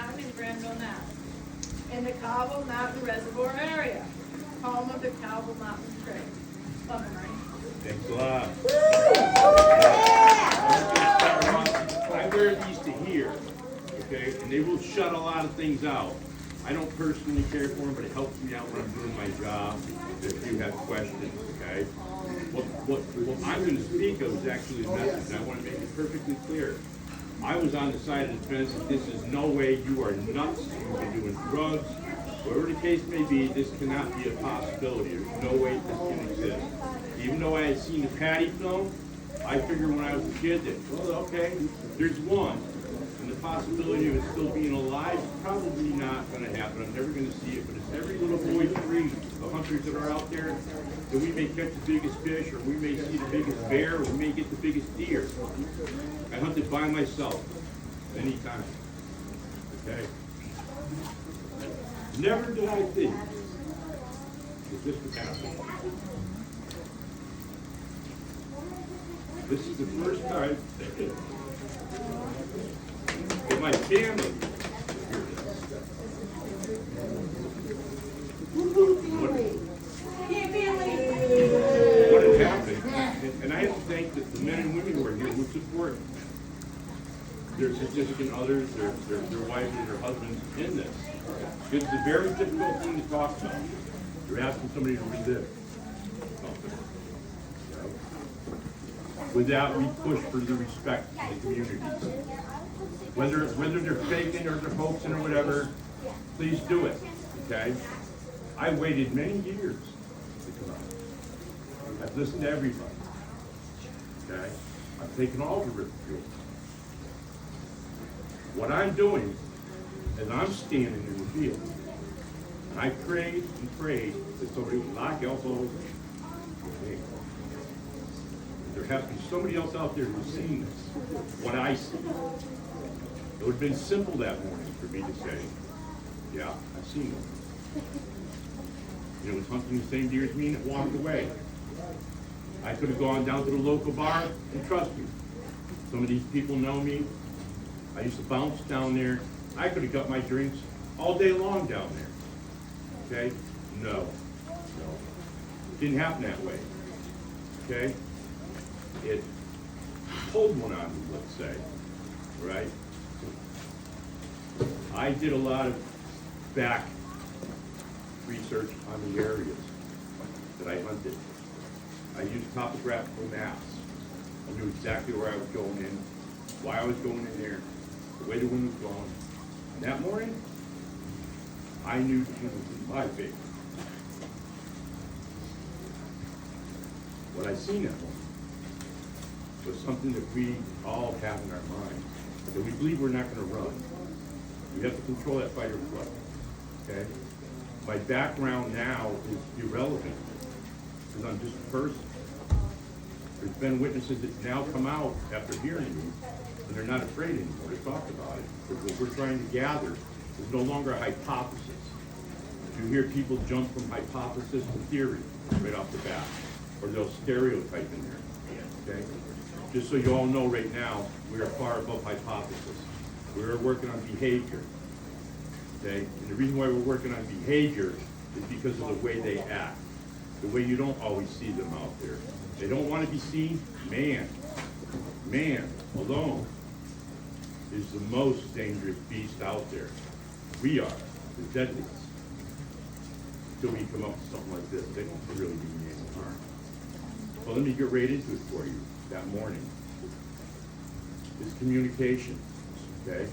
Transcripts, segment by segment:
Mountain in Granville, Mass. In the Cobble Mountain Reservoir area, home of the Cobble Mountain Critter. Welcome, Ernie. Thanks a lot. I wear these to here, okay, and they will shut a lot of things out. I don't personally care for them, but it helps me out when I'm doing my job, if you have questions, okay? What I'm going to speak of is actually a message, and I want to make it perfectly clear. I was on the side of the fence that this is no way, you are nuts, you've been doing drugs, whatever the case may be, this cannot be a possibility. There's no way this can exist. Even though I had seen the Patty film, I figured when I was a kid that, well, okay, there's one. And the possibility of it still being alive is probably not going to happen. I'm never going to see it. But it's every little boy's dream. The hunters that are out there, that we may catch the biggest fish, or we may see the biggest bear, or we may get the biggest deer. I hunted by myself many times. Okay? Never did I think that this would happen. This is the first time that my family what had happened, and I have to thank the men and women who are here who support their significant others, their wives and their husbands in this. It's a very difficult thing to talk about. You're asking somebody to relive something. Without we push for the respect of the communities. Whether they're faking or they're hoaxing or whatever, please do it, okay? I waited many years to come out. I've listened to everybody, okay? I've taken all the ridicule. What I'm doing is I'm standing in the field, and I prayed and prayed that somebody would knock elbows with me. There has to be somebody else out there who's seen this, what I see. It would have been simple that morning for me to say, yeah, I've seen them. You know, was hunting the same deer as me and walked away. I could have gone down to the local bar, and trust me, some of these people know me. I used to bounce down there. I could have got my drinks all day long down there. Okay? No. Didn't happen that way. Okay? It pulled one on me, let's say. Right? I did a lot of back research on the areas that I hunted. I used topographical maps. I knew exactly where I was going in, why I was going in there, the way the wind was blowing. And that morning, I knew the wind was in my favor. What I seen that morning was something that we all have in our mind, that we believe we're not going to run. We have to control that fight or flight, okay? My background now is irrelevant, because I'm just a person. There's been witnesses that now come out after hearing me, and they're not afraid anymore to talk about it. Because what we're trying to gather is no longer a hypothesis. You hear people jump from hypothesis to theory right off the bat, or they'll stereotype in there, okay? Just so you all know right now, we are far above hypothesis. We're working on behavior, okay? And the reason why we're working on behavior is because of the way they act, the way you don't always see them out there. They don't want to be seen. Man alone is the most dangerous beast out there. We are the deadliest. Until we come up with something like this, they don't really do me any harm. Well, let me get right into it for you that morning. It's communication, okay?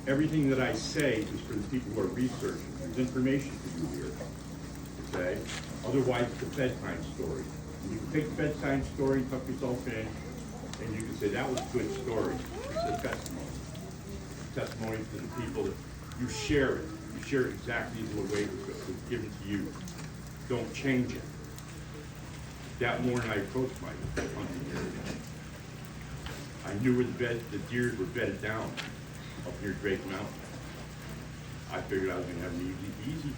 Everything that I say is for the people who are researching. There's information for you here, okay? Otherwise, it's a bedtime story. And you can take a bedtime story, tuck yourself in, and you can say, that was a good story. It's a testimony. Testimony to the people that you share it. You share it exactly the way it was given to you. Don't change it. That morning, I approached my hunting area. I knew where the deer were bedded down up near Drake Mountain. I figured I was going to have an easy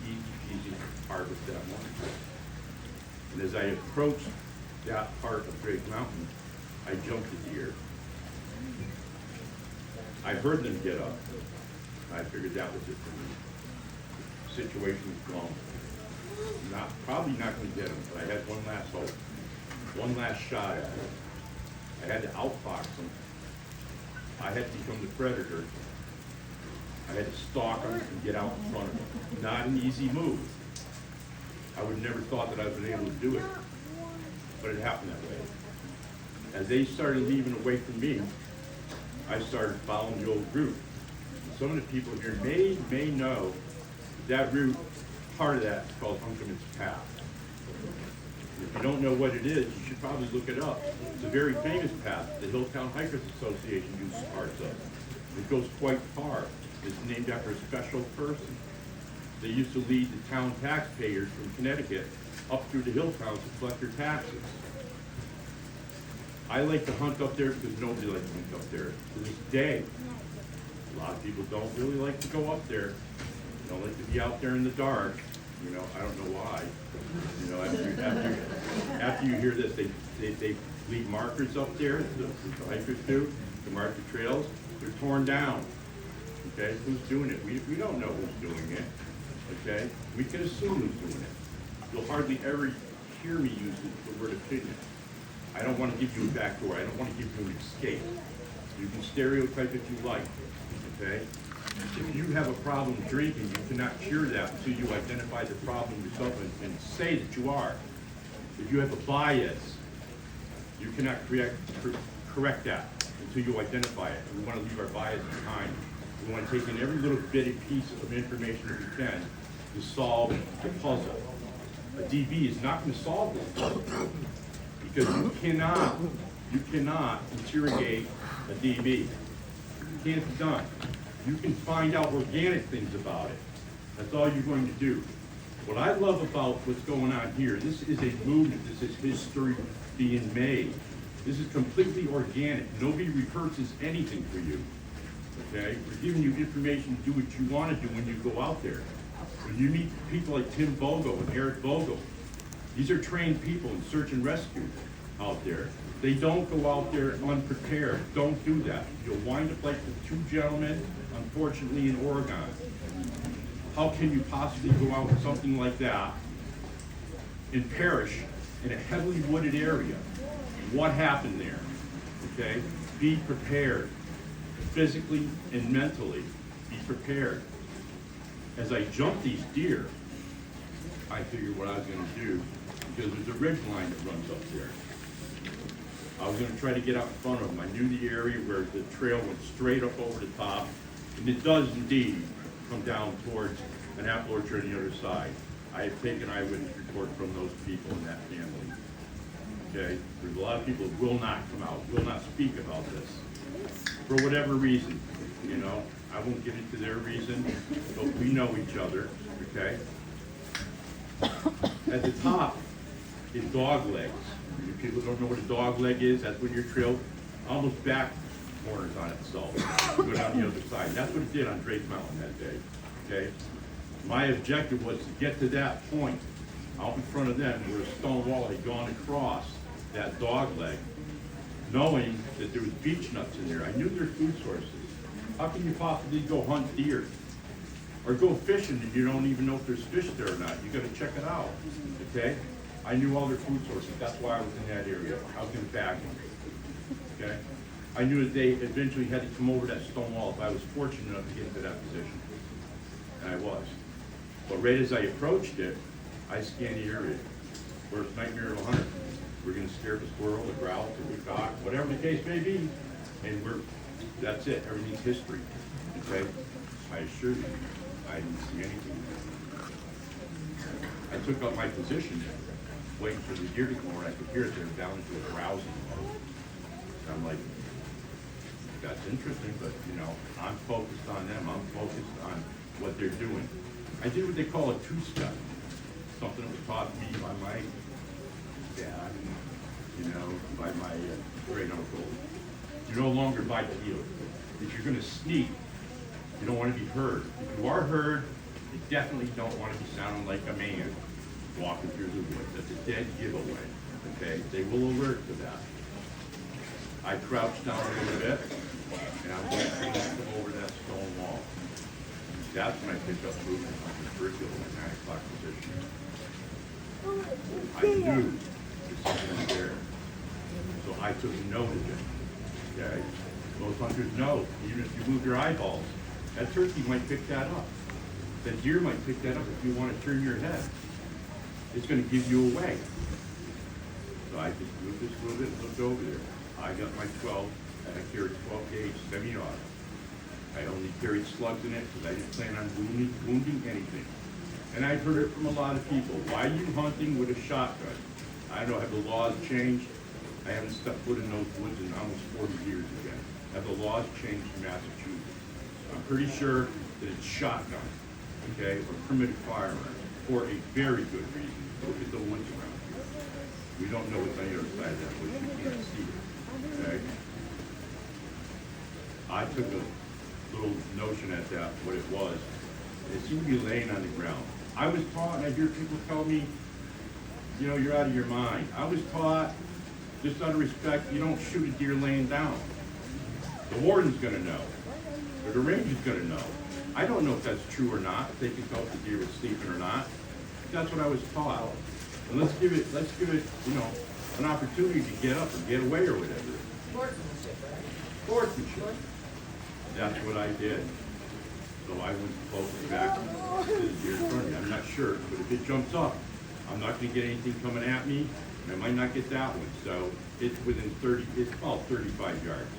harvest that morning. And as I approached that part of Drake Mountain, I jumped the deer. I heard them get up. I figured that was it for me. Situation was blown. Probably not gonna get them, but I had one last hope. One last shot at it. I had to outfox them. I had to become the predator. I had to stalk them and get out in front of them. Not an easy move. I would never thought that I was able to do it, but it happened that way. As they started leaving away from me, I started following the old route. Some of the people here may know that route, part of that is called Hunkerman's Path. If you don't know what it is, you should probably look it up. It's a very famous path the Hilltown Hikers Association uses parts of. It goes quite far. It's named after a special person. They used to lead the town taxpayers from Connecticut up through the Hilltowns to collect their taxes. I like to hunt up there because nobody likes to hunt up there. To this day, a lot of people don't really like to go up there. They don't like to be out there in the dark. You know, I don't know why. You know, after you hear this, they leave markers up there, the hikers do, to mark the trails. They're torn down. Okay, who's doing it? We don't know who's doing it. Okay, we can assume who's doing it. You'll hardly ever hear me use the word opinion. I don't want to give you a backdoor. I don't want to give you an escape. You can stereotype if you like. Okay. If you have a problem drinking, you cannot cure that until you identify the problem yourself and say that you are. If you have a bias, you cannot correct that until you identify it. We want to leave our bias behind. We want to take in every little bitty piece of information that we can to solve the puzzle. A DB is not going to solve this puzzle because you cannot interrogate a DB. It can't be done. You can find out organic things about it. That's all you're going to do. What I love about what's going on here, this is a movement, this is history being made. This is completely organic. Nobody rehearses anything for you. Okay? We're giving you information to do what you want to do when you go out there. When you meet people like Tim Bogo and Eric Bogo, these are trained people in search and rescue out there. They don't go out there unprepared. Don't do that. You'll wind up like the two gentlemen, unfortunately, in Oregon. How can you possibly go out with something like that and perish in a heavily wooded area? What happened there? Okay? Be prepared. Physically and mentally, be prepared. As I jumped these deer, I figured what I was going to do, because there's a ridge line that runs up there. I was going to try to get out in front of them. I knew the area where the trail went straight up over the top, and it does indeed come down towards an apple orchard on the other side. I have taken eyewitness report from those people in that family. Okay? There's a lot of people that will not come out, will not speak about this, for whatever reason. You know, I won't get into their reason, but we know each other, okay? At the top is dog legs. If people don't know what a dog leg is, that's when your trail almost back corners on itself. You go down the other side. That's what it did on Drake Mountain that day, okay? My objective was to get to that point out in front of them where a stone wall had gone across that dog leg, knowing that there was beech nuts in there. I knew their food sources. How can you possibly go hunt deer or go fishing and you don't even know if there's fish there or not? You got to check it out, okay? I knew all their food sources. That's why I was in that area. I was going to back them, okay? I knew that they eventually had to come over that stone wall if I was fortunate enough to get into that position, and I was. But right as I approached it, I scanned the area. Worst nightmare of a hunter. We're going to scare the squirrel, the grouse, the woodcock, whatever the case may be, and that's it. Everything's history, okay? I assure you, I didn't see anything. I took up my position there, waiting for the deer to come over. I could hear it. They're down into a browsing mode. And I'm like, that's interesting, but you know, I'm focused on them. I'm focused on what they're doing. I did what they call a two-step. Something that was taught me by my dad, you know, by my great uncle. You're no longer bipedal. If you're going to sneak, you don't want to be heard. If you are heard, you definitely don't want to be sounding like a man walking through the woods. That's a dead giveaway, okay? They will alert to that. I crouched down a little bit, and I was That's when I picked up movement on the curriculum at 9 o'clock position. I knew there's something there. So I took note of it, okay? Most hunters know, even if you move your eyeballs, that turkey might pick that up. That deer might pick that up if you want to turn your head. It's going to give you away. So I just moved this a little bit and looked over there. I got my 12, and I carried 12 gauge semi-auto. I only carried slugs in it because I didn't plan on wounding anything. And I've heard it from a lot of people. Why are you hunting with a shotgun? I don't know, have the laws changed? I haven't stepped foot in those woods in almost 40 years again. Have the laws changed in Massachusetts? I'm pretty sure that it's shotgun, okay, or primitive firearm, for a very good reason. Look at the woods around here. We don't know what's on the other side of that woods. You can't see it, okay? I took a little notion at that, what it was. It seemed to be laying on the ground. I was taught, and I hear people tell me, you know, you're out of your mind. I was taught, just out of respect, you don't shoot a deer laying down. The warden's gonna know, or the ranger's gonna know. I don't know if that's true or not, if they can tell if the deer was sleeping or not. That's what I was taught. And let's give it, you know, an opportunity to get up and get away or whatever. Sportsmanship, right? Sportsmanship. That's what I did. So I went closer back to the deer in front of me. I'm not sure, but if it jumps up, I'm not gonna get anything coming at me, and I might not get that one. So it's within 30, it's about 35 yards.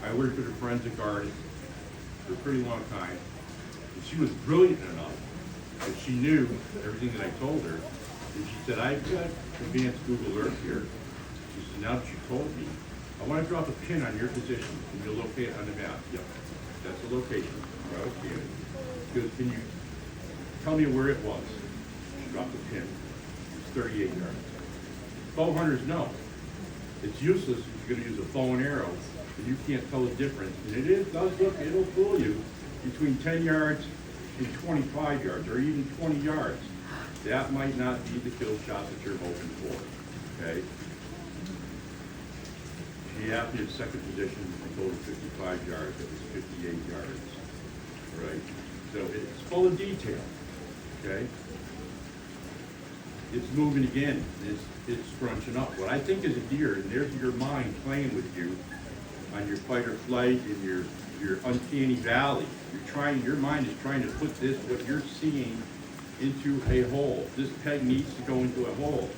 I worked with a forensic artist for a pretty long time, and she was brilliant enough that she knew everything that I told her. And she said, I've got advanced Google Earth here. She said, now that you told me, I want to drop a pin on your position. Can you locate it on the map? Yep, that's the location. Okay. She goes, can you tell me where it was? She dropped a pin. It's 38 yards. Bow hunters know. It's useless if you're going to use a bow and arrow, and you can't tell the difference. And does look, it'll fool you between 10 yards and 25 yards, or even 20 yards. That might not be the kill shot that you're hoping for, okay? She asked me in second position, I told her 55 yards, it was 58 yards, right? So it's full of detail, okay? It's moving again, it's scrunching up. What I think is a deer, and there's your mind playing with you on your fight or flight in your uncanny valley. Your mind is trying to put this, what you're seeing, into a hole. This peg needs to go into a hole.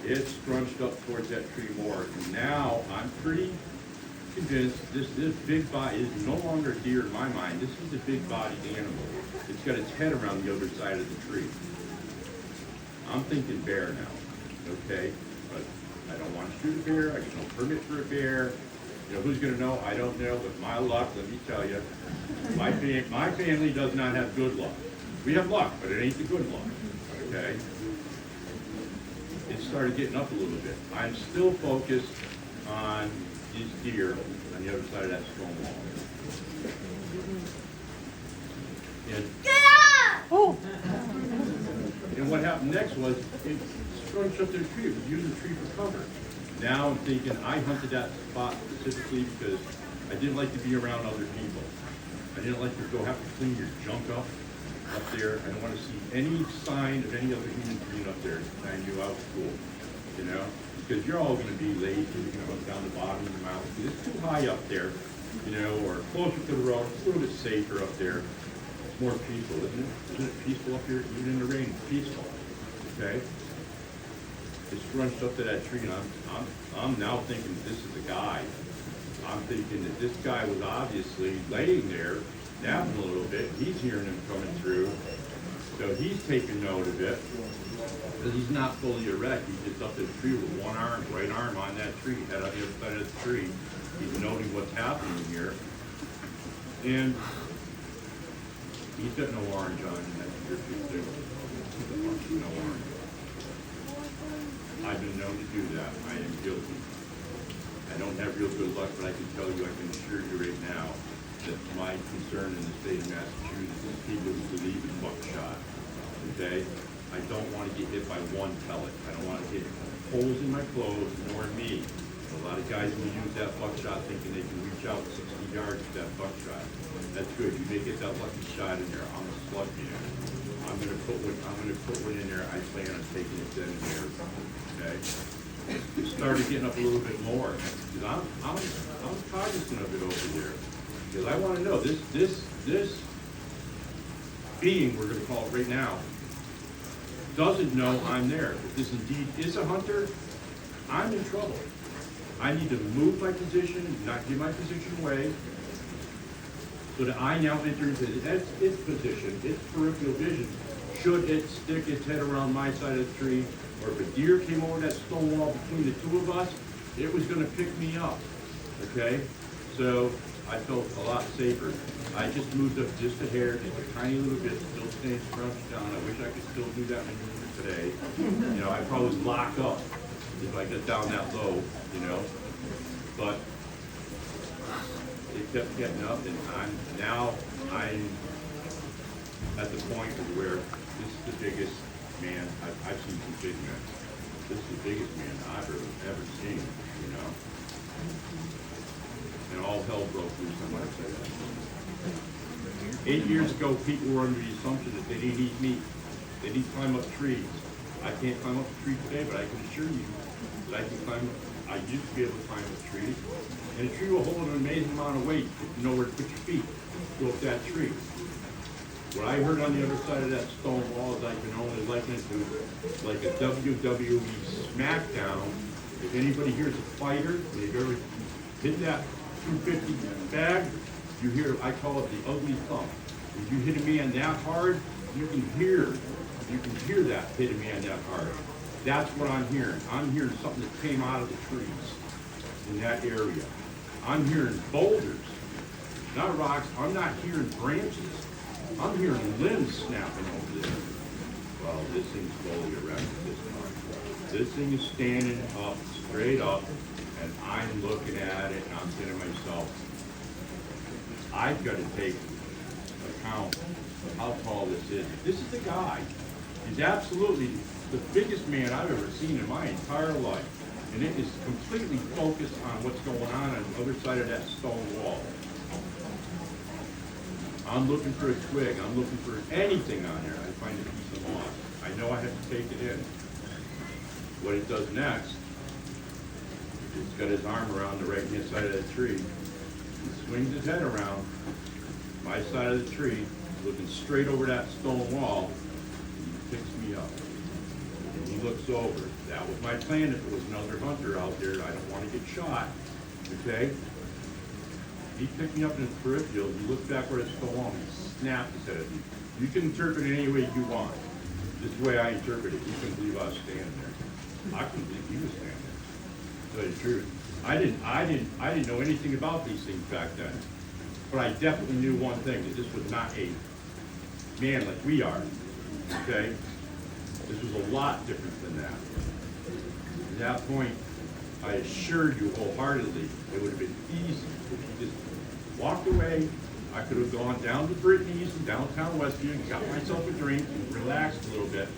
It's scrunched up towards that tree more. And now I'm pretty convinced this big body is no longer a deer in my mind. This is a big bodied animal. It's got its head around the other side of the tree. I'm thinking bear now, okay? But I don't want to shoot a bear. I get no permit for a bear. You know, who's gonna know? I don't know, but my luck, let me tell you, my family does not have good luck. We have luck, but it ain't the good luck, okay? It started getting up a little bit. I'm still focused on these deer on the other side of that stone wall. And, Oh! and what happened next was it scrunched up their tree. It was using the tree for cover. Now I'm thinking I hunted that spot specifically because I didn't like to be around other people. I didn't like to go have to clean your junk up there. I don't want to see any sign of any other human being up there tying you out of school, you know? Because you're all going to be lazy, you're going to hunt down the bottom of the mountain. It's too high up there, you know, or closer to the road. It's a little bit safer up there. It's more peaceful, isn't it? Isn't it peaceful up here? Even in the rain, it's peaceful, okay? It's scrunched up to that tree, and I'm now thinking this is a guy. I'm thinking that this guy was obviously laying there, napping a little bit. He's hearing him coming through, so he's taking note of it. Because he's not fully erect. He gets up to the tree with one arm, right arm on that tree, head on the other side of the tree. He's noting what's happening here, and he's got no orange on in that deer too. No orange. I've been known to do that. I am guilty. I don't have real good luck, but I can tell you, I can assure you right now, that my concern in the state of Massachusetts is people who believe in buckshot. Okay? I don't want to get hit by one pellet. I don't want to get holes in my clothes, nor me. A lot of guys will use that buckshot thinking they can reach out 60 yards with that buckshot. That's good. You may get that lucky shot in there. I'm a slug man. I'm gonna put one in there. I plan on taking it then and there. Okay. It started getting up a little bit more because I'm cognizant of it over there because I want to know this being, we're going to call it right now, doesn't know I'm there. If this indeed is a hunter, I'm in trouble. I need to move my position, not give my position away, so that I now enter into its position, its peripheral vision. Should it stick its head around my side of the tree, or if a deer came over that stone wall between the two of us, it was going to pick me up. Okay? So I felt a lot safer. I just moved up just a hair, just a tiny little bit, still staying scrunched down. I wish I could still do that maneuver today. You know, I'd probably lock up if I get down that low, you know. But it kept getting up, and I'm at the point where this is the biggest man. I've seen some big men. This is the biggest man I've ever seen, you know. And all hell broke loose on my side. 8 years ago, people were under the assumption that they didn't eat meat. They didn't climb up trees. I can't climb up a tree today, but I can assure you that I can climb up. I used to be able to climb up trees. And a tree will hold an amazing amount of weight if you know where to put your feet. Go up that tree. What I heard on the other side of that stone wall is I can only liken it to like a WWE SmackDown. If anybody here's a fighter, and they've ever hit that 250 bag, you hear, I call it the ugly thump. If you hit a man that hard, you can hear that hit a man that hard. That's what I'm hearing. I'm hearing something that came out of the trees in that area. I'm hearing boulders, not rocks. I'm not hearing branches. I'm hearing limbs snapping over there. Well, this thing's slowly erected this time. This thing is standing up, straight up, and I'm looking at it, and I'm saying to myself, I've got to take account of how tall this is. This is the guy. He's absolutely the biggest man I've ever seen in my entire life. And it is completely focused on what's going on the other side of that stone wall. I'm looking for a twig. I'm looking for anything on there. I find a piece of moss. I know I have to take it in. What it does next, it's got his arm around the right-hand side of the tree. He swings his head around my side of the tree, looking straight over that stone wall, and he picks me up. And he looks over. That was my plan. If there was another hunter out there, I don't want to get shot. Okay? He picked me up in his peripheral. He looked back where it's stone wall, and he snapped his head at me. You can interpret it any way you want. This is the way I interpret it. You couldn't believe I was standing there. I couldn't believe he was standing there. To tell you the truth. I didn't know anything about these things back then. But I definitely knew one thing, that this was not a man like we are. Okay? This was a lot different than that. At that point, I assured you wholeheartedly it would have been easy if you just walked away. I could have gone down to Brittany's in downtown Westview and got myself a drink and relaxed a little bit.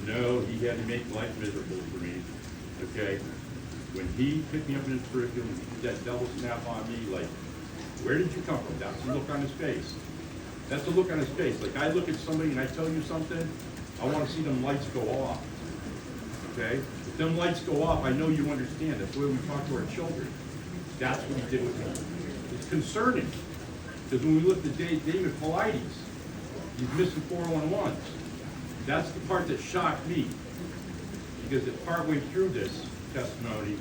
No, he had to make life miserable for me. Okay? When he picked me up in his peripheral and he did that double snap on me, like, where did you come from? That's the look on his face. That's the look on his face. Like, I look at somebody and I tell you something, I want to see them lights go off. Okay? If them lights go off, I know you understand. That's the way we talk to our children. That's what he did with me. It's concerning. Because when we look at David Paulides, he's missing 411s. That's the part that shocked me. Because at partway through this testimony,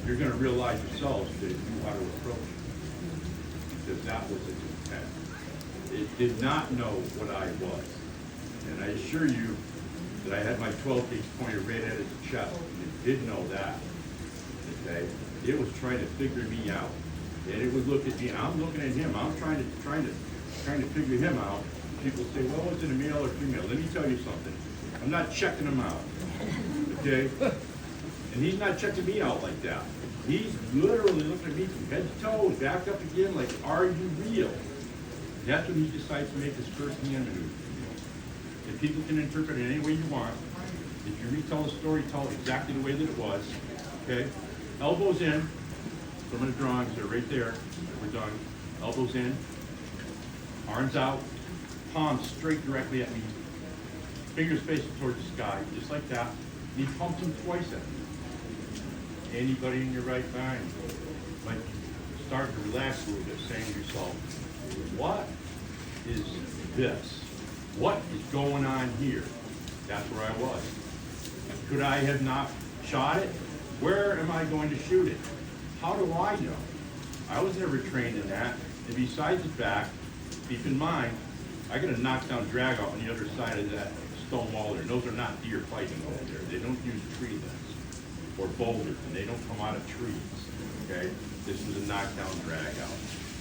you're going to realize yourselves that if you ought to approach it. Because that was its intent. It did not know what I was. And I assure you that I had my 12-gauge pointer right at its chest. And it did know that. Okay? It was trying to figure me out. And it would look at me, and I'm looking at him. I'm trying to figure him out. People say, well, is it a male or female? Let me tell you something. I'm not checking him out. Okay? And he's not checking me out like that. He's literally looking at me from head to toe, back up again, like, are you real? That's when he decides to make his first hand maneuver. And people can interpret it any way you want. If you retell the story, tell it exactly the way that it was. Okay? Elbows in. some of the drawings are right there. We're done. Elbows in, arms out, palms straight directly at me, fingers facing towards the sky, just like that. And he pumped them twice at me. Anybody in your right mind might start to relax a little bit, saying to yourself, what is this? What is going on here? That's where I was. Could I have not shot it? Where am I going to shoot it? How do I know? I was never trained in that. And besides the fact, keep in mind, I got a knockdown drag out on the other side of that stone wall there. And those are not deer fighting over there. They don't use tree limbs or boulders, and they don't come out of trees. Okay? This was a knockdown drag out.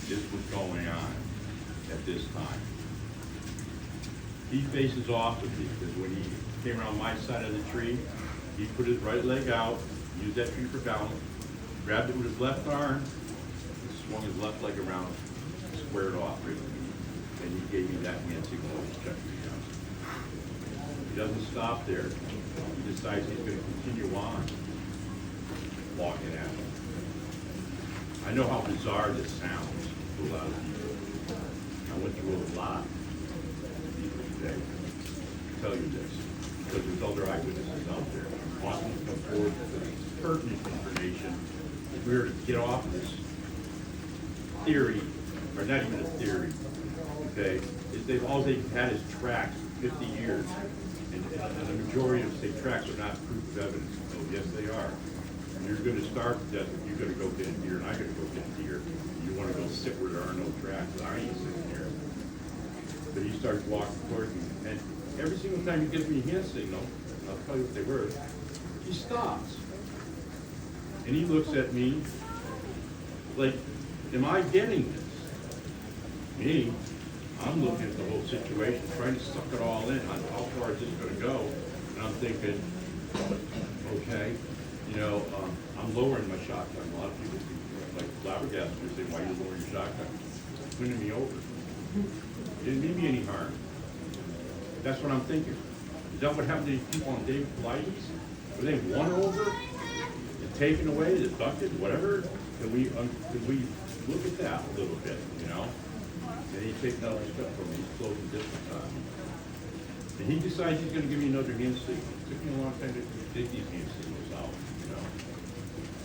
This was going on at this time. He faces off with me because when he came around my side of the tree, he put his right leg out, used that tree for balance, grabbed it with his left arm, and swung his left leg around, squared off right with me. And he gave me that hand signal to check me out. He doesn't stop there. He decides he's going to continue on walking at me. I know how bizarre this sounds to a lot of people. I went through a lot today to tell you this, because there's other eyewitnesses out there. I want them to come forward with pertinent information. If we were to get off of this theory, or not even a theory, okay, is all they've had is tracks for 50 years. And the majority of state tracks are not proof of evidence. So yes, they are. And you're going to starve to death if you're going to go get a deer, and I'm going to go get a deer. You want to go sit where there are no tracks. I ain't sitting here. But he starts walking towards me, and every single time he gives me a hand signal, and I'll tell you what they were, he stops. And he looks at me like, am I getting this? Me, I'm looking at the whole situation, trying to suck it all in on how far is this going to go. And I'm thinking, okay, I'm lowering my shotgun. A lot of people, like flabbergasted, say, why are you lowering your shotgun? It's winning me over. It didn't mean me any harm. That's what I'm thinking. Is that what happened to these people on David Pilates? Were they won over and taken away, abducted, whatever? Can we look at that a little bit, And he's taking another step from me. He's closing distance on me. And he decides he's going to give me another hand signal. It took me a long time to dig these hand signals out,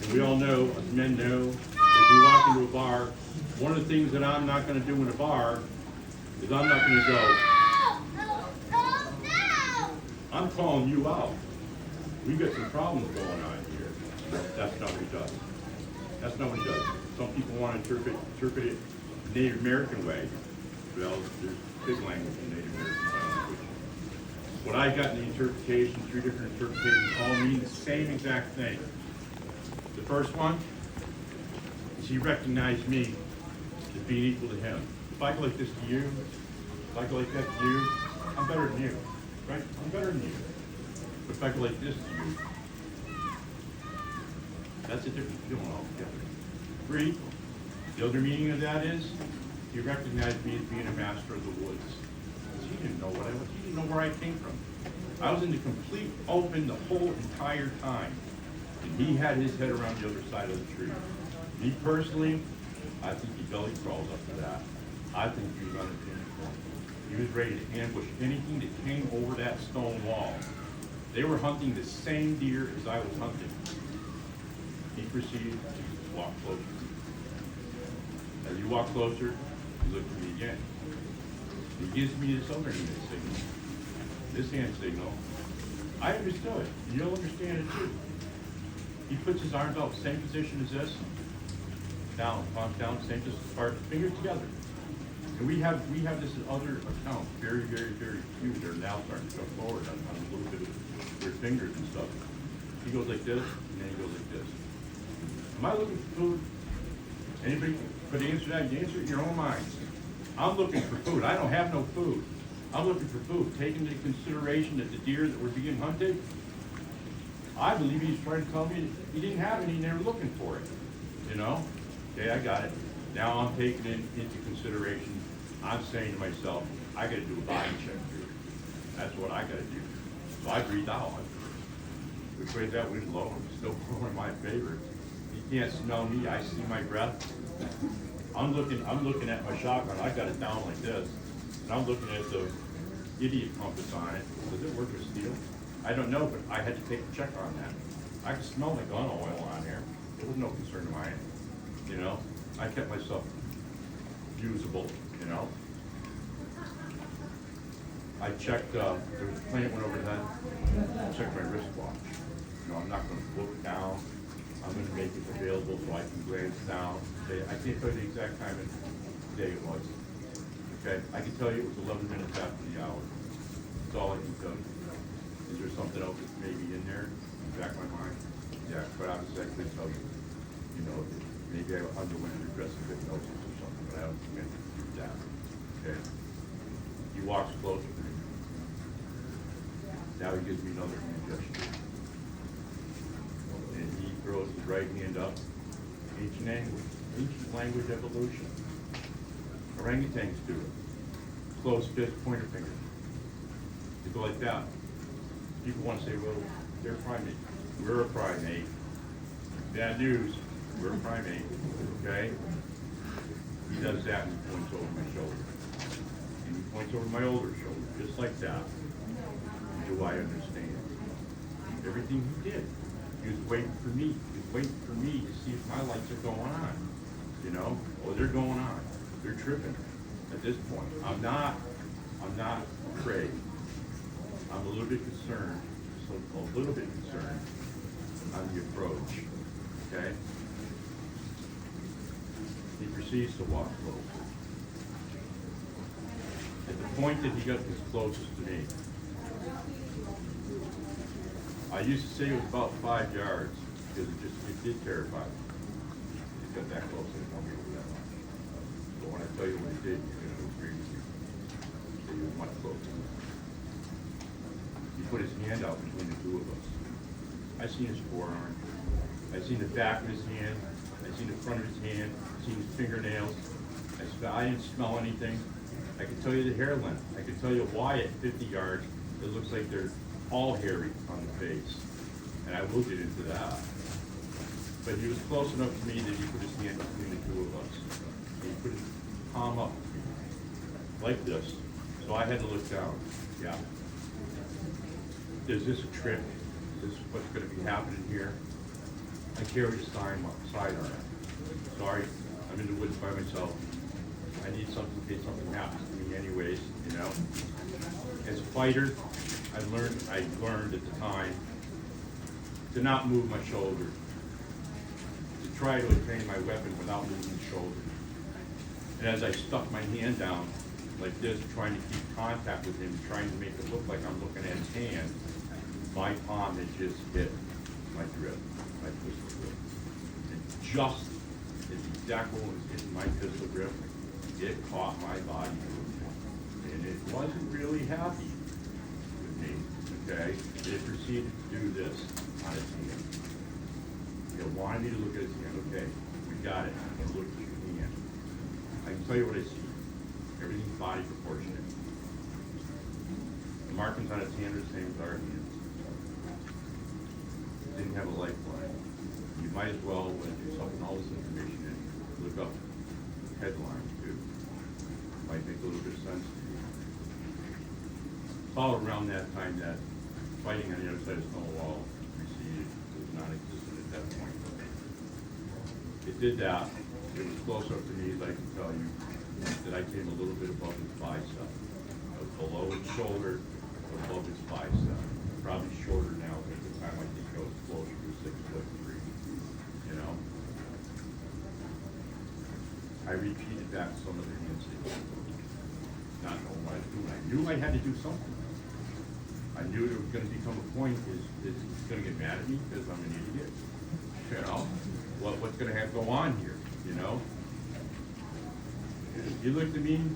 And we all know, as men know, if we walk into a bar, one of the things that I'm not going to do in a bar is I'm not going to go, I'm calling you out. We've got some problems going on here. That's not what he does. That's not what he does. Some people want to interpret it the Native American way. Well, there's big language in Native American language. What I got in the interpretation, 3 different interpretations, all mean the same exact thing. The first one is he recognized me as being equal to him. If I go like this to you, if I go like that to you, I'm better than you, right? I'm better than you. But if I go like this to you, that's a different feeling altogether. 3, the other meaning of that is he recognized me as being a master of the woods. He didn't know what I was. He didn't know where I came from. I was in the complete open the whole entire time. And he had his head around the other side of the tree. Me personally, I think he belly crawls up to that. I think he was on a pinch point. He was ready to ambush anything that came over that stone wall. They were hunting the same deer as I was hunting. He proceeded to walk closer. As he walked closer, he looked at me again. He gives me this other hand signal. This hand signal. I understood. And you'll understand it too. He puts his arms out, same position as this. Down, palms down, same distance apart, fingers together. And we have this in other accounts, very, very, very few. They're now starting to go forward on a little bit of their fingers and stuff. He goes like this, and then he goes like this. Am I looking for food? Anybody could answer that? You answer it in your own minds. I'm looking for food. I don't have no food. I'm looking for food. Taking into consideration that the deer that were being hunted, I believe he's trying to tell me he didn't have any and they were looking for it. Okay, I got it. Now I'm taking it into consideration. I'm saying to myself, I got to do a body check here. That's what I got to do. So I breathe out. Which way that wind low? It's still blowing in my favor. He Can't smell me, I see my breath. I'm looking at my shotgun, I got it down like this, and I'm looking at the idiot compass on it. Does it work with steel? I don't know, but I had to take a check on that. I could smell the gun oil on here. It was no concern of mine, you know? I kept myself usable, you know? I checked, there was a plant went over that, I checked my wristwatch. You know, I'm not gonna look down, I'm gonna make it available so I can glance down. I can't tell you the exact time of day it was, okay? I can tell you it was 11 minutes after the hour. That's all I can tell you. Is there something else that's maybe in there, in the back of my mind? Yeah, quite obviously I couldn't tell you. You know, maybe I underwent regressive hypnosis or something, but I don't think I could do that, okay? He walks closer to me. Now he gives me another hand gesture. And he throws his right hand up. Ancient language evolution. Orangutans do it. Closed fist, pointer finger. They go like that. People want to say, well, they're primates. We're a primate. Bad news, we're a primate, okay? He does that and he points over my shoulder. And he points over my older shoulder, just like that. Do I understand? Everything he did. He was waiting for me. He was waiting for me to see if my lights are going on. You know? Oh, they're going on. They're tripping at this point. I'm not afraid. I'm a little bit concerned, just a little bit concerned on the approach. Okay? He proceeds to walk closer. At the point that he got this closest to me, I used to say it was about 5 yards because it did terrify me. He got that close and it won't be that much. But when I tell you what he did, you're going to agree with me. He was much closer. He put his hand out between the two of us. I seen his forearm. I seen the back of his hand. I seen the front of his hand. I seen his fingernails. I didn't smell anything. I can tell you the hair length. I can tell you why at 50 yards it looks like they're all hairy on the face. And I will get into that. But he was close enough to me that he put his hand between the two of us. He put his palm up like this. So I had to look down. Yeah. Is this a trick? Is this what's going to be happening here? I carried a sidearm. Sorry, I'm in the woods by myself. I need something in case something happens to me anyways, you know. As a fighter, I learned at the time to not move my shoulder. To try to attain my weapon without moving the shoulder. And as I stuck my hand down like this, trying to keep contact with him, trying to make it look like I'm looking at his hand, my palm had just hit my grip, my pistol grip. And just at the exact moment it was hitting my pistol grip, it caught my body movement. And it wasn't really happy with me, okay? It proceeded to do this on its hand. It wanted me to look at his hand, okay, we got it, I'm gonna look at your hand. I can tell you what I see. Everything's body proportionate. The markings on its hand are the same as our hands. Didn't have a lifeline. You might as well, when you suck all this information in, look up headlines too. Might make a little bit of sense to you. It's all around that time that fighting on the other side of Stonewall receded. It was non-existent at that point. It did that. It was close up to me, as I can tell you, that I came a little bit above his bicep. Below his shoulder, above his bicep. Probably shorter now, but at the time I think I was closer to 6'3", you know? I repeated back some of the hand signals, not knowing what I was doing. I knew I had to do something. I knew it was gonna become a point, is he's gonna get mad at me because I'm an idiot, you know? What's gonna have to go on here, you know? He looked at me, and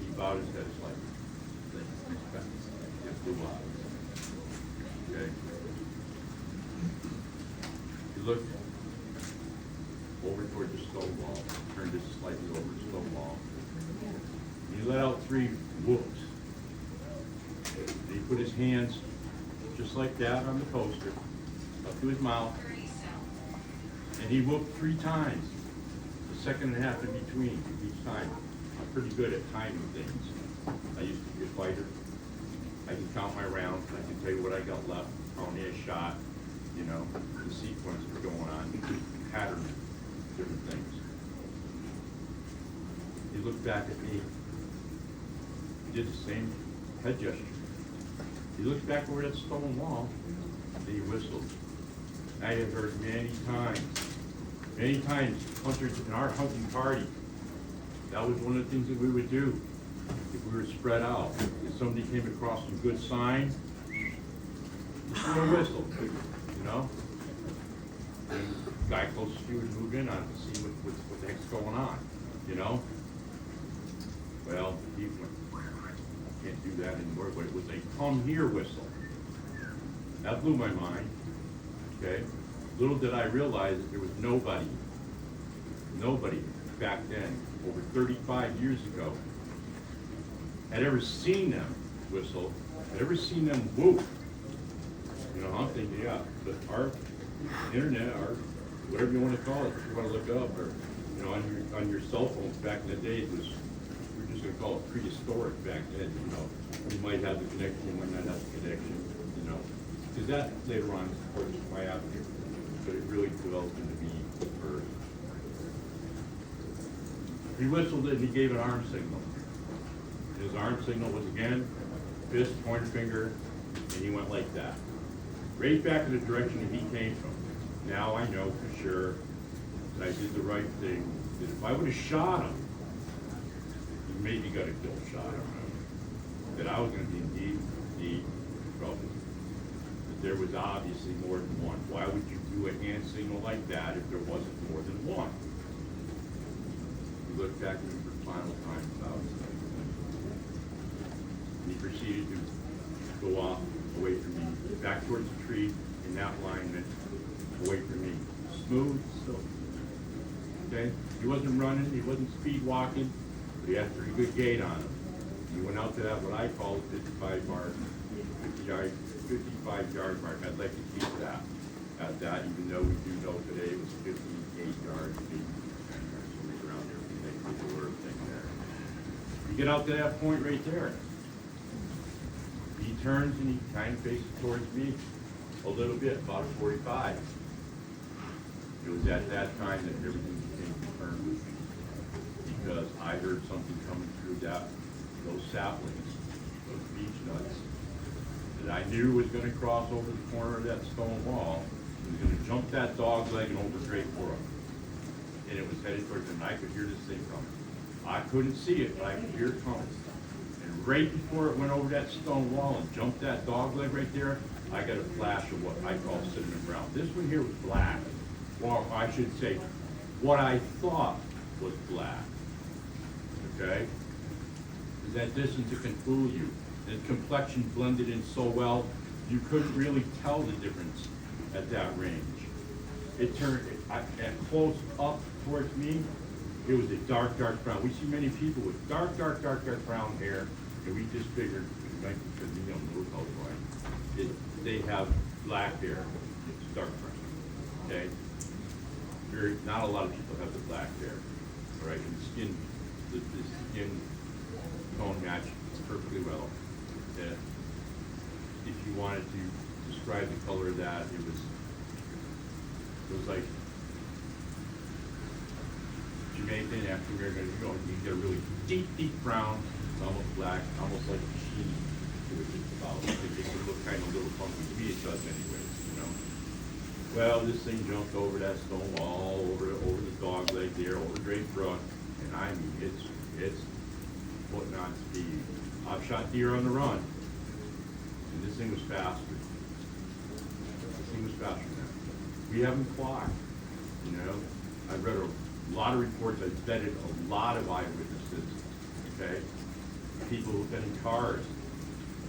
he bowed his head slightly. Respect. His blue eyes. Okay? He looked over toward the stone wall, turned just slightly over the stone wall. And he let out 3 whoops. And he put his hands just like that on the poster, up to his mouth. And he whooped 3 times, a second and a half in between each time. I'm pretty good at timing things. I used to be a fighter. I can count my rounds, I can tell you what I got left, how many I shot, you know, the sequence was going on, pattern, different things. He looked back at me, he did the same head gesture. He looked back over that stone wall, and he whistled. I have heard many times, hunters in our hunting party, that was one of the things that we would do if we were spread out. If somebody came across some good sign, just a whistle, you know? And the guy closest to you would move in on it to see what the heck's going on, you know? Well, he went, I can't do that anymore, but it was a come here whistle. That blew my mind, okay? Little did I realize that there was nobody back then, over 35 years ago, had ever seen them whistle, had ever seen them whoop. You know, I'm thinking, yeah, but our internet, or whatever you want to call it, if you want to look up, or, you know, on your cell phones back in the day, it was, we're just going to call it prehistoric back then, you know. You might have the connection, you might not have the connection, you know. Because that later on, of course, my avenue, but it really developed into me first. He whistled it and he gave an arm signal. His arm signal was again, fist, pointer finger, and he went like that. Right back in the direction that he came from. Now I know for sure that I did the right thing. That if I would have shot him, he maybe got a kill shot on him, that I was going to be in deep trouble. That there was obviously more than one. Why would you do a hand signal like that if there wasn't more than one? He looked back at me for the final time about it. He proceeded to go off away from me, back towards the tree in that alignment, away from me. Smooth, silky. Okay? He wasn't running, he wasn't speed walking, but he had a pretty good gait on him. He went out to that, what I call the 55 mark, 55-yard mark. I'd like to keep that at that, even though we do know today it was 58 yards, maybe somewhere around there, we make the word thing there. You get out to that point right there. He turns and he kind of faces towards me a little bit, about 45. It was at that time that everything became confirmed with me, because I heard something coming through those saplings, those beech nuts, that I knew was going to cross over the corner of that stone wall. It was going to jump that dog's leg and overdrape for him. And it was headed towards him, and I could hear this thing coming. I couldn't see it, but I could hear it coming. Right before it went over that stone wall and jumped that dog leg right there, I got a flash of what I call cinnamon brown. This one here was black. Or I should say, what I thought was black. Okay? Because that distance, it can fool you. The complexion blended in so well, you couldn't really tell the difference at that range. It turned, at close up towards me, it was a dark brown. We see many people with dark brown hair, and we just figured, because we don't know colorblind, they have black hair. It's dark brown. Okay? Not a lot of people have the black hair. All right? And the skin tone match perfectly well. If you wanted to describe the color of that, it was like Jamaican, African American, you get a really deep brown, almost black, almost like sheen. It was just about. It would look kind of a little funky to me. It does, anyways. You know. Well, this thing jumped over that stone wall, over the dog leg there, over Drake Brook, and I mean, it's putting on speed. I've shot deer on the run, and this thing was faster. We haven't clocked. You know, I've read a lot of reports. I've vetted a lot of eyewitnesses. Okay, people who've been in cars.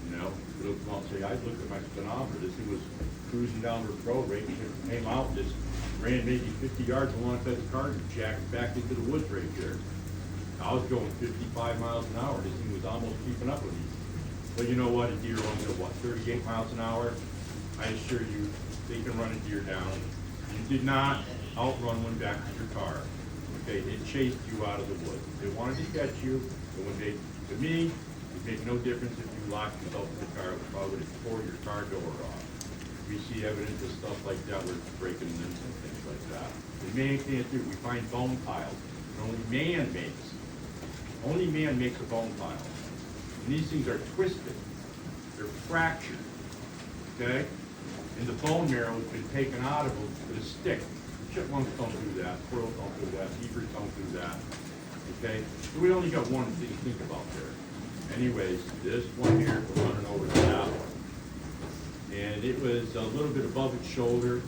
You know, they'll come out and say, I looked at my speedometer. This thing was cruising down the road, right? And it came out and just ran maybe 50 yards alongside the car and jacked back into the woods right there. I was going 55 miles an hour. This thing was almost keeping up with me. But you know what? A deer runs at what, 38 miles an hour? I assure you, they can run a deer down. You did not outrun one back to your car. Okay, it chased you out of the woods. They wanted to catch you, but when they, to me, it made no difference if you locked yourself in the car, it probably would have tore your car door off. We see evidence of stuff like that where it's breaking limbs and things like that. The man can't do, we find bone piles that only man makes. Only man makes a bone pile. And these things are twisted, they're fractured, okay? And the bone marrow has been taken out of them with a stick. Chipmunks don't do that, squirrels don't do that, beavers don't do that, okay? So we only got one thing to think about there. Anyways, this one here, we're running over to that one. And it was a little bit above its shoulder,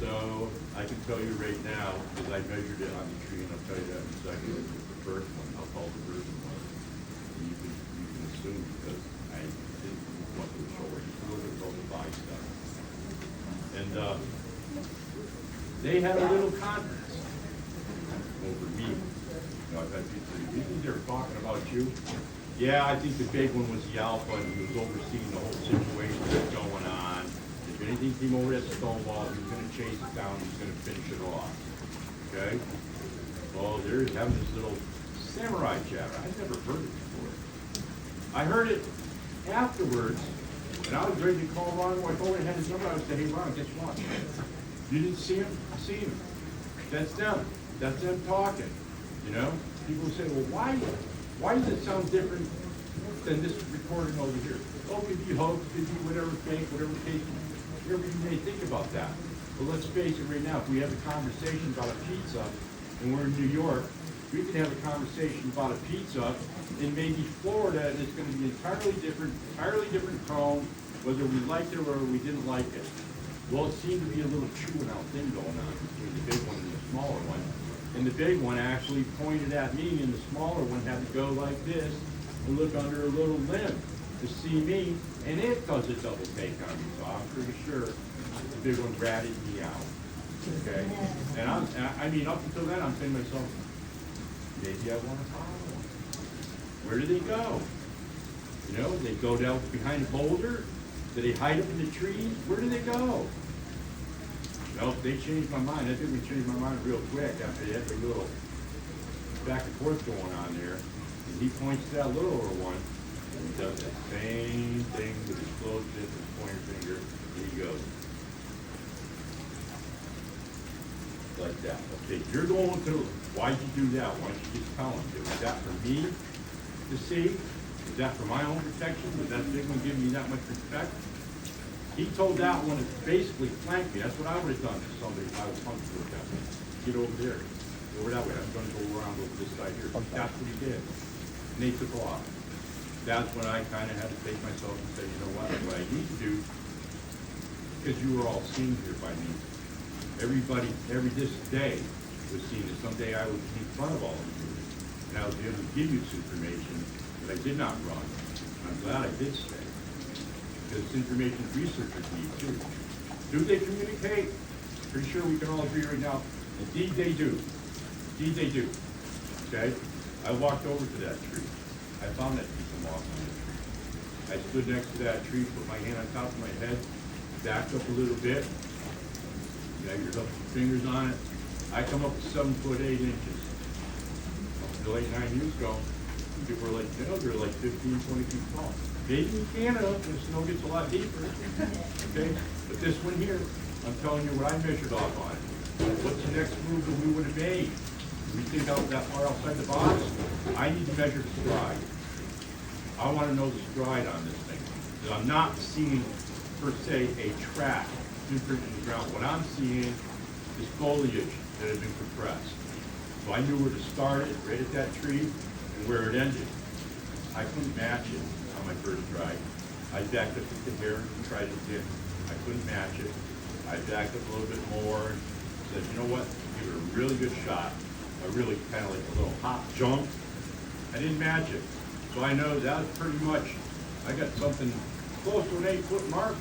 so I can tell you right now, because I measured it on the tree, and I'll tell you that in a second, it was the first one, how tall the version was. And you can assume because I didn't want to show it, just a little bit above the thigh stuff. And they had a little conference over me. You know, I've had people, you think they're talking about you? Yeah, I think the big one was the alpha, and he was overseeing the whole situation that's going on. If anything came over that stone wall, he was gonna chase it down, he was gonna finish it off, okay? Well, they're having this little samurai chatter. I'd never heard it before. I heard it afterwards, and I was ready to call Ron. I told him I had his number. I would say, hey, Ron, guess what? You didn't see him? I seen him. That's them. That's them talking, you know? People say, well, why does it sound different than this recording over here? Oh, it could be hoax, could be whatever fake, whatever case, whatever you may think about that. But let's face it right now, if we have a conversation about a pizza and we're in New York, we can have a conversation about a pizza in maybe Florida, and it's gonna be entirely different tone, whether we liked it or we didn't like it. Well, it seemed to be a little chewing out thing going on between the big one and the smaller one. And the big one actually pointed at me, and the smaller one had to go like this and look under a little limb to see me, and it does a double take on me. So I'm pretty sure the big one ratted me out. Okay? And I mean, up until then, I'm saying to myself, maybe I want to follow them. Where do they go? You know, they go down behind a boulder? Do they hide up in the trees? Where do they go? Nope, they changed my mind. I think we changed my mind real quick after they had the little back and forth going on there. And he points to that littler one, and he does the same thing with his closed fist and his pointer finger, and he goes like that. Okay, you're going to, why'd you do that? Why don't you just tell him? Was that for me to see? Was that for my own protection? Was that big one giving me that much respect? He told that one to basically flank me. That's what I would have done to somebody if I was comfortable with that. Get over there. Over that way. I'm going to go around over this side here. That's what he did. And they took off. That's when I kind of had to take myself and say, you know what I need to do, because you were all seen here by me. Everybody, this day was seen, and someday I would be in front of all of you. And I was able to give you this information that I did not run. I'm glad I did stay. Because information researchers need too. Do they communicate? Pretty sure we can all agree right now. Indeed they do. Indeed they do. Okay? I walked over to that tree. I found that piece of moss on the tree. I stood next to that tree, put my hand on top of my head, backed up a little bit. You know, your fingers on it. I come up to 7 foot 8 inches. Until 8, 9 years ago, people were like, you know, they're like 15, 20 feet tall. Maybe in Canada, the snow gets a lot deeper, okay? But this one here, I'm telling you what I measured off on it. What's the next move that we would have made? We think out that far outside the box? I need to measure the stride. I want to know the stride on this thing. Because I'm not seeing, per se, a track imprint in the ground. What I'm seeing is foliage that had been compressed. So I knew where to start it, right at that tree, and where it ended. I couldn't match it on my first try. I backed up the hair and tried it again. I couldn't match it. I backed up a little bit more and said, you know what, give it a really good shot. A really kind of like a little hop jump. I didn't match it. So I know that was pretty much, I got something close to an 8 foot mark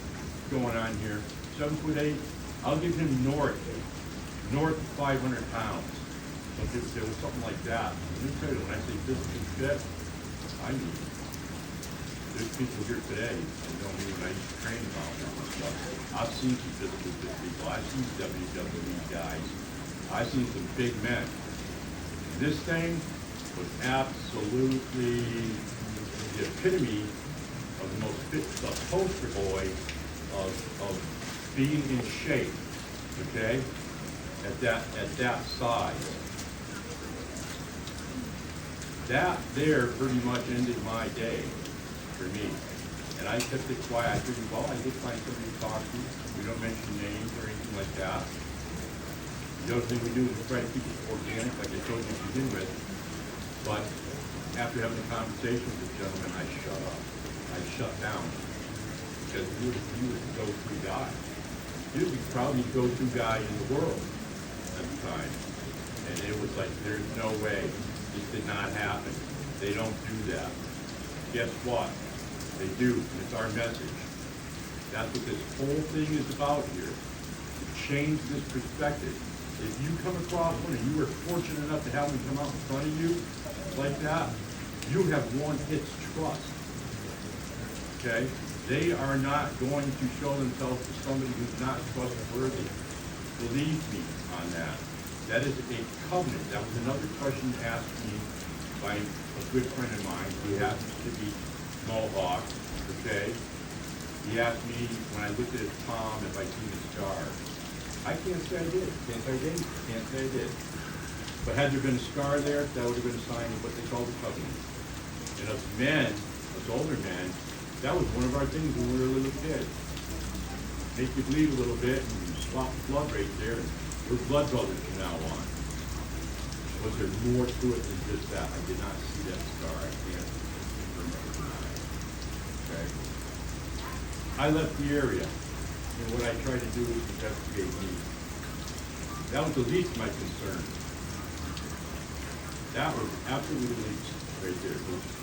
going on here. 7 foot 8. I'll give him north of 500 pounds. So if it was something like that. Let me tell you, when I say physically fit, I mean, there's people here today that don't even I used to train about that stuff. I've seen some physically fit people. I've seen WWE guys I've seen some big men. This thing was absolutely the epitome of the most fit, the poster boy of being in shape, okay, at that size. That there pretty much ended my day for me. And I kept it quiet. I figured, well, I did find somebody to talk to. We don't mention names or anything like that. The other thing we do is try to keep it organic, like I told you to begin with. But after having a conversation with this gentleman, I shut up. I shut down. Because he was the go-to guy. He was probably the go-to guy in the world at the time. And it was like, there's no way. This did not happen. They don't do that. Guess what? They do. It's our message. That's what this whole thing is about here. To change this perspective. If you come across one and you were fortunate enough to have them come out in front of you like that, you have won its trust. Okay? They are not going to show themselves to somebody who's not trustworthy. Believe me on that. That is a covenant. That was another question asked me by a good friend of mine. He happens to be Mohawk, okay? He asked me when I looked at his palm if I seen a scar. I can't say I did. Can't say I didn't. Can't say I did. But had there been a scar there, that would have been a sign of what they call the covenant. And us men, us older men, that was one of our things when we were little kids. Make you bleed a little bit and swap the blood right there. And we're blood brothers from now on. Was there more to it than just that? I did not see that scar. I can't remember. Okay. I left the area, and what I tried to do was investigate me. That was the least of my concern. That was absolutely the least right there.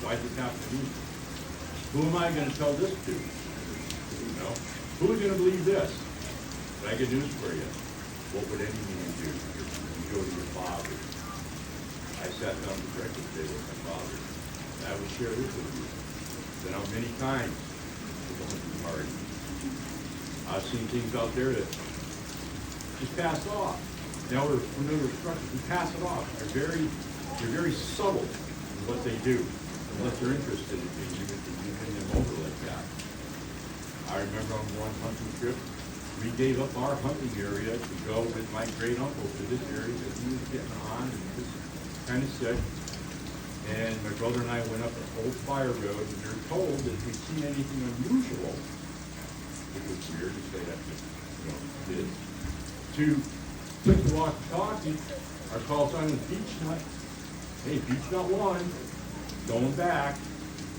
Why did this happen to me? Who am I going to tell this to? You know, who's going to believe this? But I got news for you. What would any man do? You go to your father. I sat down at the breakfast table with my father. And I would share this with you. Been out many times to the hunting party. I've seen things out there that just pass off. Now we're familiar with structures. We pass it off. They're very subtle in what they do, unless they're interested in things. You win them over like that. I remember on one hunting trip, we gave up our hunting area to go with my great uncle to this area because he was getting on and he was kind of sick. And my brother and I went up an old fire road, and we were told that if we see anything unusual, it was weird to say that, did, to take the walkie-talkie, our call sign was beach nut. Hey, beach nut 1, going back,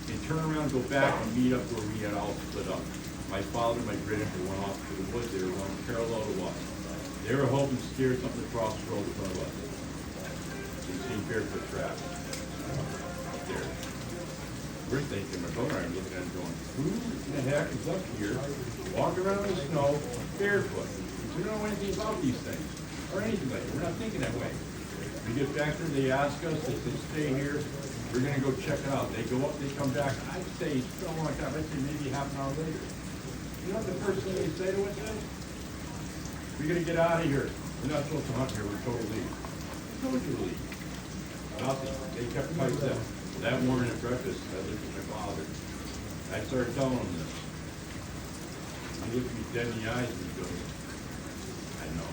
and turn around, go back, and meet up where we had all split up. My father and my great uncle went off to the woods. They were going parallel to us. They were hoping to steer something across the road in front of us. They seen barefoot tracks up there. We're thinking, my brother and I are looking at him going, who in the heck is up here, walking around in the snow, barefoot? We don't know anything about these things, or anything like that. We're not thinking that way. We get back there, they ask us, they say, stay here, we're gonna go check it out. They go up, they come back, I'd say, something like that, I'd say maybe half an hour later. You know what the first thing they say to us is? We're gonna get out of here. We're not supposed to hunt here, we're told to leave. We told you to leave. Nothing. They kept tight up. That morning at breakfast, I looked at my father. I started telling him this. He looked me dead in the eyes and he goes, I know.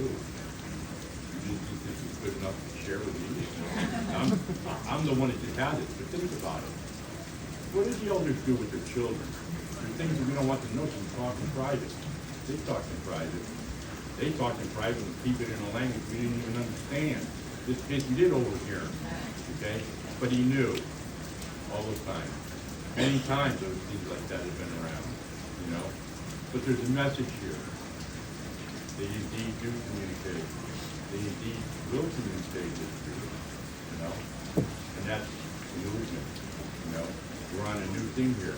You didn't think this was good enough to share with me. I'm the one that just had it, but think about it. What do the elders do with their children? The things that we don't want to know, so we talk in private. They talk in private. They talk in private and keep it in a language we didn't even understand. This kid, he did overhear him, okay? But he knew all the time. Many times those things like that have been around, you know? But there's a message here. They indeed do communicate. They indeed will communicate this truth, you know? And that's the movement, you know? We're on a new thing here.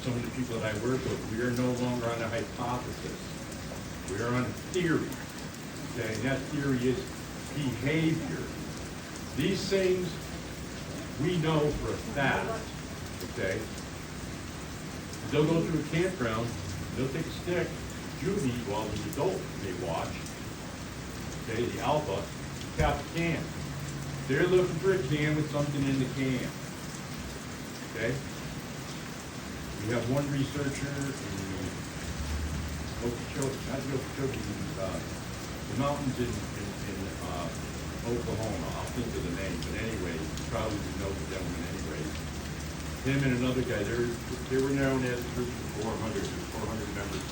Some of the people that I work with, we are no longer on a hypothesis. We are on a theory, okay? And that theory is behavior. These things we know for a fact, okay? They'll go through a campground, they'll take a stick, juvie, while the adult may watch, okay, the alpha, tap the can. They're looking for a can with something in the can, okay? We have one researcher in the mountains in Oklahoma. I'll think of the name, but anyway, you probably would know the gentleman anyway. Him and another guy, they were known as a group of 400 members.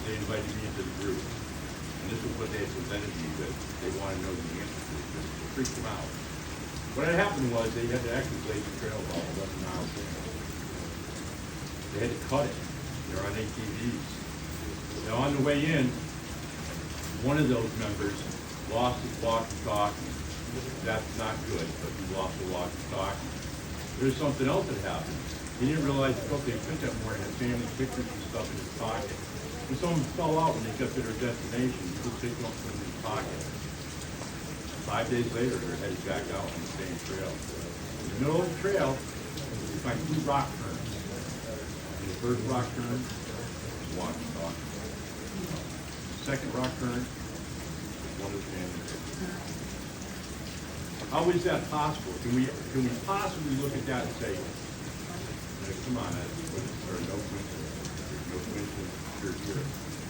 They invited me into the group. And this is what they had presented me that they wanted to know the answer to. It freaked them out. What had happened was they had to actually blaze the trail about 11 miles in. They had to cut it. They're on ATVs. Now on the way in, one of those members lost his walkie-talkie. That's not good, but he lost the walkie-talkie. There's something else that happened. He didn't realize the book they took that morning had family pictures and stuff in his pocket. When someone fell out when they got to their destination, he was taking off from his pocket. 5 days later, they're headed back out on the same trail. In the middle of the trail, you find 2 rock turns. In the first rock turn, walkie-talkie. The second rock turn, one of the family pictures. How is that possible? Can we possibly look at that and say, come on, there are no coincidence. There's no coincidence you're here,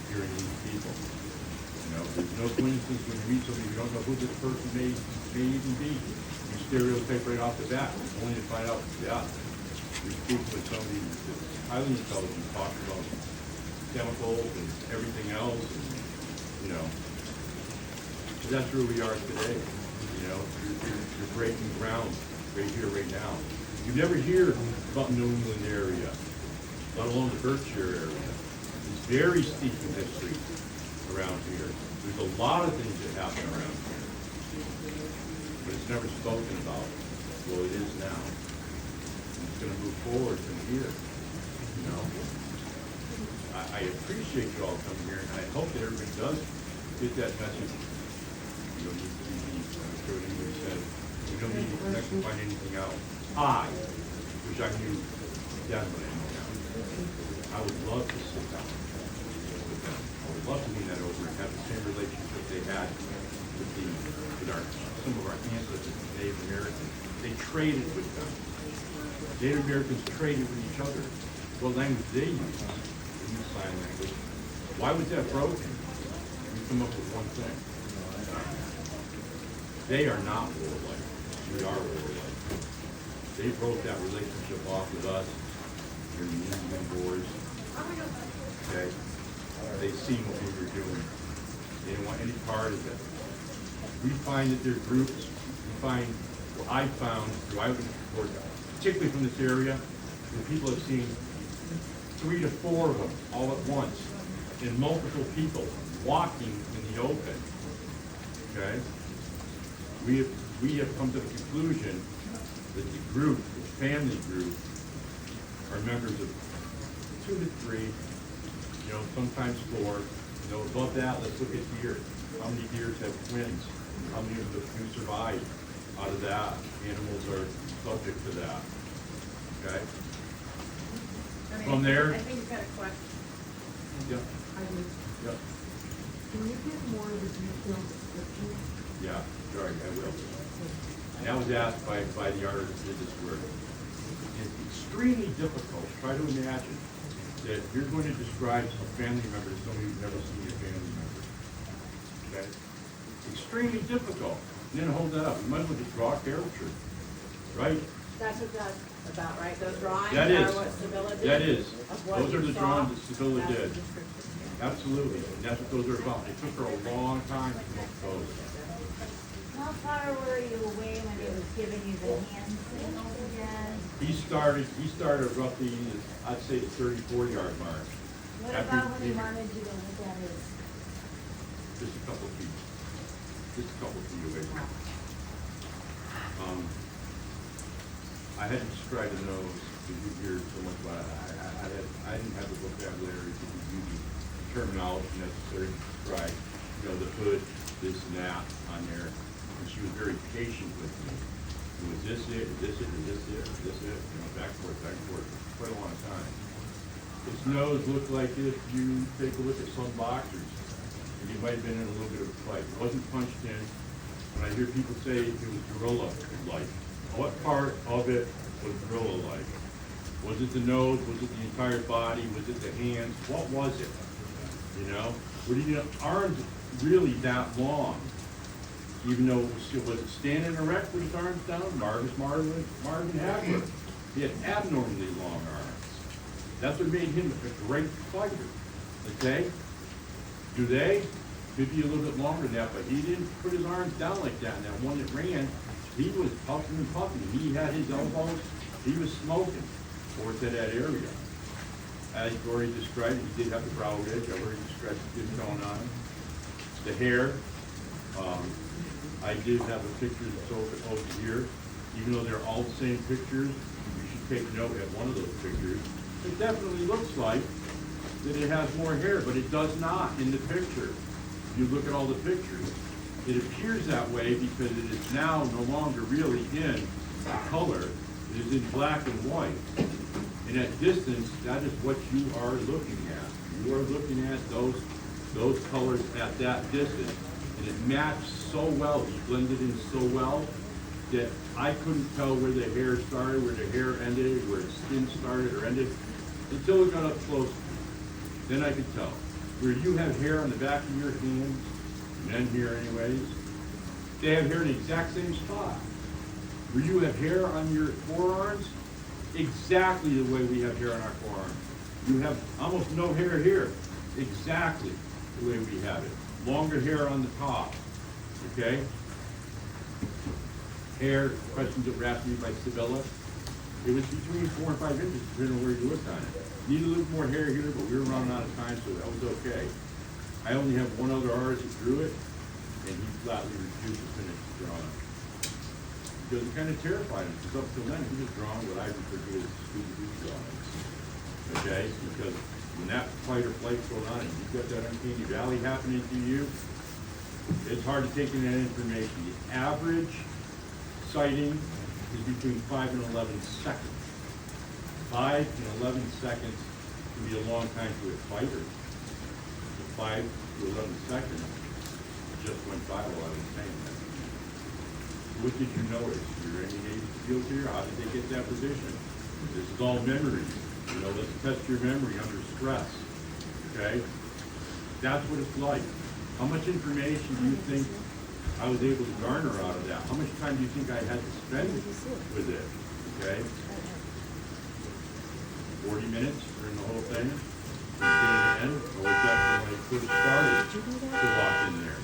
hearing these people. You know, there's no coincidence when you meet somebody you don't know who this person may even be. You stereotype right off the bat, only to find out, yeah, you're speaking with somebody that's highly intelligent, talking about chemicals and everything else, and, you know, that's where we are today. You know, you're breaking ground right here, right now. You never hear about New England area, let alone the Berkshire area. It's very steep in history around here. There's a lot of things that happen around here, but it's never spoken about. Well, it is now. And it's going to move forward from here. You know, I appreciate you all coming here, and I hope that everybody does get that message. You don't need to be English said, we don't need to connect and find anything out. Which I knew definitely I know now. I would love to sit down with them. I would love to lean that over and have the same relationship they had with some of our ancestors, Native Americans. They traded with them. Native Americans traded with each other. What language they used? They used sign language. Why was that broken? We come up with one thing. They are not warlike. We are warlike. They broke that relationship off with us. They're the Indian wars. Okay? They seen what we were doing. They didn't want any part of it. We find that their groups, what I found, through eyewitness reports, particularly from this area, where people have seen 3 to 4 of them all at once, and multiple people walking in the open. Okay? We have come to the conclusion that the group, the family group, are members of 2 to 3, you know, sometimes 4. You know, above that, let's look at deer. How many deers have twins? How many of the few survive out of that? Animals are subject to that. Okay? From there. I think you've got a question. Yep. I do. Yep. Can you give more of a detailed description? Yeah, sure, I will. And that was asked by the artist that did this work. It's extremely difficult. Try to imagine that you're going to describe a family member to somebody who's never seen your family member. Okay? Extremely difficult. And then hold that up. You might as well just draw a caricature. Right? That's what that's about, right? Those drawings That is. are what Sibylla did? That is. Of what Those are you the saw? drawings that Sibylla That's did. the description, yeah. Absolutely. And that's what those are about. It took her a long time to come up with those. How far were you away when he was giving you the hand signals again? He started roughly, I'd say the 30-40 yard mark. What about when he wanted you to look at his? Just a couple feet. Just a couple feet away from him. I had to describe the nose because you hear so much about it. I didn't have the vocabulary to use the terminology necessary to describe, you know, the hood, this and that on there. And she was very patient with me. Was this it? Is this it? Is this it? Is this it? You know, back and forth, for quite a long time. His nose looked like if you take a look at some boxers. It might have been in a little bit of a fight. It wasn't punched in. When I hear people say it was gorilla-like, what part of it was gorilla-like? Was it the nose? Was it the entire body? Was it the hands? What was it? You know? Were the arms really that long? Even though was it standing erect with his arms down? Marvin Hagler. He had abnormally long arms. That's what made him a great fighter. Okay? Do they? Could be a little bit longer than that, but he didn't put his arms down like that. And that one that ran, he was puffing and puffing. He had his elbows, he was smoking towards that area. As Dory described, he did have the brow ridge. I already described the good going on. The hair, I did have a picture that's over here. Even though they're all the same pictures, you should take note at one of those pictures. It definitely looks like that it has more hair, but it does not in the picture. If you look at all the pictures, it appears that way because it is now no longer really in color. It is in black and white. And at distance, that is what you are looking at. You are looking at those colors at that distance. And it matched so well, it blended in so well, that I couldn't tell where the hair started, where the hair ended, where the skin started or ended, until it got up close. Then I could tell. Where you have hair on the back of your hands, men here anyways, they have hair in the exact same spot. Where you have hair on your forearms, exactly the way we have hair on our forearms. You have almost no hair here, exactly the way we have it. Longer hair on the top, okay? Hair, questions that were asked me by Sibilla. It was between 4 and 5 inches, depending on where you looked on it. Needed a little more hair here, but we were running out of time, so that was okay. I only have one other artist that drew it, and he flatly refused to finish the drawing. Because it kind of terrified him, because up till then, he was drawing what I refer to as Scooby-Doo drawings. Okay? Because when that fight or flight's going on, and you've got that uncanny valley happening to you, it's hard to take in that information. The average sighting is between 5 and 11 seconds. 5 and 11 seconds can be a long time to a fighter. So 5 to 11 seconds just went by while I was saying that. What did you notice? Your any Navy SEALs here? How did they get that position? This is all memory. You know, let's test your memory under stress. Okay? That's what it's like. How much information do you think I was able to garner out of that? How much time do you think I had to spend with it? Okay? 40 minutes during the whole thing? From beginning to end? Or was that when I first started to walk in there?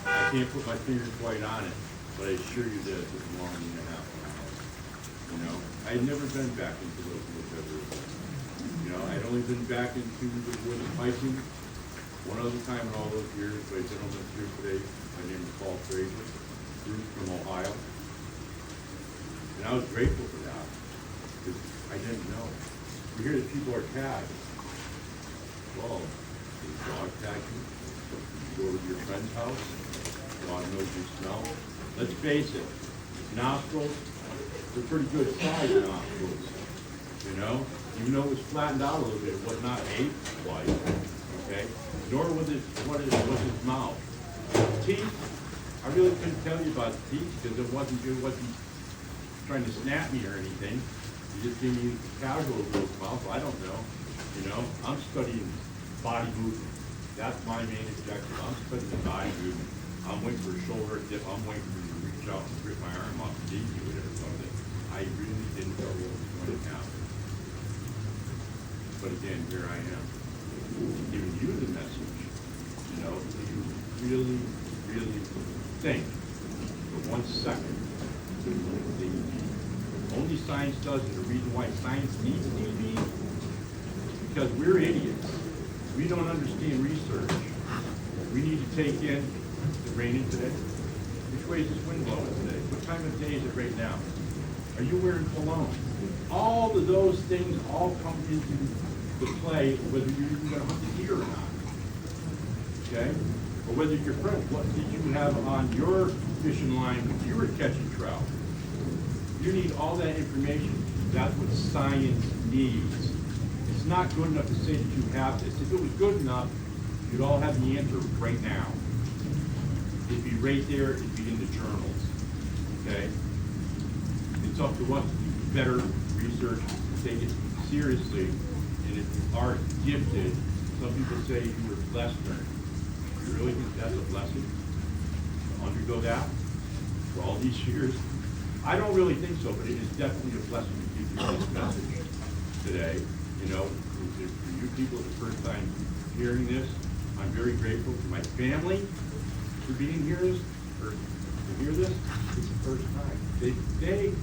I can't put my fingers quite on it, but I assure you this, it's longer than a half an hour. You know, I had never been back into those woods ever again. You know, I'd only been back into the woods hiking one other time in all those years, but a gentleman here today, my name is Paul Fraser, Bruce from Ohio. And I was grateful for that, because I didn't know. You hear that people are tagged. Well, they dog tag you. You go to your friend's house, dog knows your smell. Let's face it, nostrils, they're pretty good size nostrils. You know? Even though it was flattened out a little bit, it was not ape-like. Okay? Nor was his mouth. Teeth, I really couldn't tell you about the teeth because it wasn't trying to snap me or anything. He just gave me casual little mouth. I don't know. You know, I'm studying body movement. That's my main objective. I'm studying the body movement. I'm waiting for a shoulder dip. I'm waiting for him to reach out and grip my arm off and dig with it or something. I really didn't know what was going to happen. But again, here I am, giving you the message. You know, so you really, really think for 1 second. Only science does it. The reason why science needs TV is because we're idiots. We don't understand research. We need to take in, is it raining today? Which way is this wind blowing today? What time of day is it right now? Are you wearing cologne? All of those things all come into the play, whether you're even going to hunt the deer or not. Okay? Or whether your friend, what did you have on your fishing line when you were catching trout? You need all that information. That's what science needs. It's not good enough to say that you have this. If it was good enough, You'd all have the answer right now. It'd be right there, it'd be in the journals, okay? It's up to us to do better research, take it seriously, and if you are gifted, some people say you were blessed, Ernie. You really think that's a blessing? To undergo that for all these years? I don't really think so, but it is definitely a blessing to give you this message today. You know, for you people, the first time hearing this, I'm very grateful to my family for being here, or to hear this. It's the first time. They